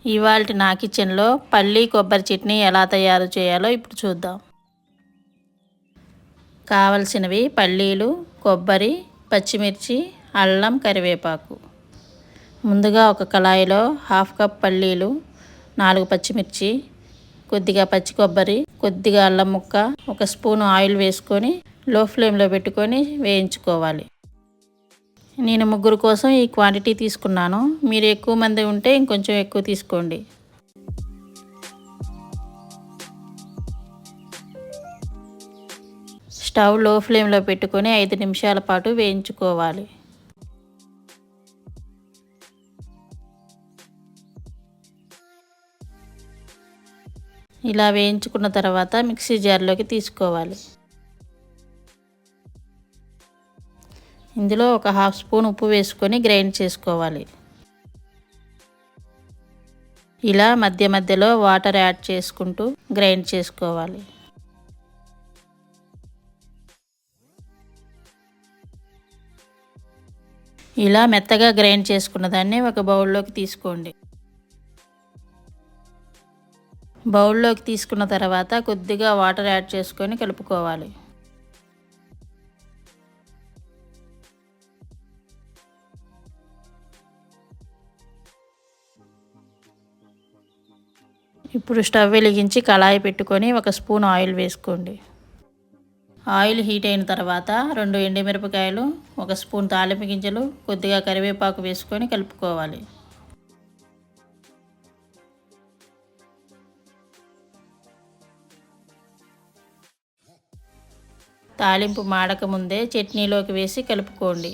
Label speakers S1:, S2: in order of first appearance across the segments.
S1: ఇవాల్టి నా కిచెన్లో పల్లి కొబ్బరి చట్నీ ఎలా తయారు చేయాలో ఇప్పుడు చూద్దాం. కావలసినవి పల్లీలు, కొబ్బరి, పచ్చిమిర్చి, అల్లం, కరివేపాకు. ముందుగా ఒక కళాయిలో 1/2 కప్ పల్లీలు, 4 పచ్చిమిర్చి, కొద్దిగా పచ్చి కొబ్బరి, కొద్దిగా అల్లం ముక్క, 1 స్పూన్ ఆయిల్ వేసుకొని లో ఫ్లేమ్లో పెట్టుకొని వేయించుకోవాలి. నేను 3 కోసం ఈ క్వాంటిటీ తీసుకున్నాను. మీరు ఎక్కువ మంది ఉంటే ఇంకొంచెం ఎక్కువ తీసుకోండి. స్టవ్ లో ఫ్లేమ్లో పెట్టుకొని 5 నిమిషాల పాటు వేయించుకోవాలి. ఇలా వేయించుకున్న తర్వాత మిక్సీ జార్లోకి తీసుకోవాలి. ఇందులో ఒక 1/2 స్పూన్ ఉప్పు వేసుకొని గ్రైండ్ చేసుకోవాలి. ఇలా మధ్య మధ్యలో వాటర్ యాడ్ చేసుకుంటూ గ్రైండ్ చేసుకోవాలి. ఇలా మెత్తగా గ్రైండ్ చేసుకున్న దాన్ని ఒక బౌల్లోకి తీసుకోండి. బౌల్లోకి తీసుకున్న తర్వాత కొద్దిగా వాటర్ యాడ్ చేసుకొని కలుపుకోవాలి. ఇప్పుడు స్టవ్ వెలిగించి కళాయి పెట్టుకొని 1 స్పూన్ ఆయిల్ వేసుకోండి. ఆయిల్ హీట్ అయిన తర్వాత 2 ఎండుమిరపకాయలు, 1 స్పూన్ తాలింపు గింజలు, కొద్దిగా కరివేపాకు వేసుకొని కలుపుకోవాలి. తాలింపు మాడక ముందే చట్నీలోకి వేసి కలుపుకోండి.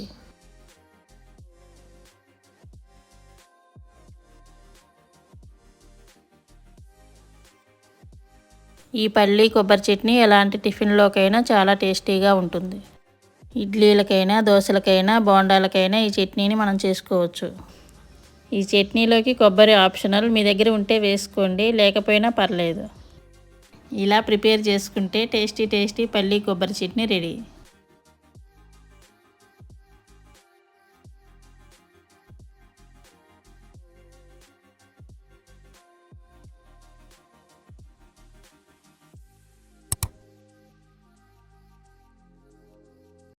S1: ఈ పల్లి కొబ్బరి చట్నీ ఎలాంటి టిఫిన్లోకైనా చాలా టేస్టీగా ఉంటుంది. ఇడ్లీలకైనా, దోశలకైనా, బోండాలకైనా ఈ చట్నీని మనం చేసుకోవచ్చు. ఈ చట్నీలోకి కొబ్బరి ఆప్షనల్, మీ దగ్గర ఉంటే వేసుకోండి, లేకపోయినా పర్లేదు. ఇలా ప్రిపేర్ చేసుకుంటే టేస్టీ పల్లి కొబ్బరి చట్నీ రెడీ.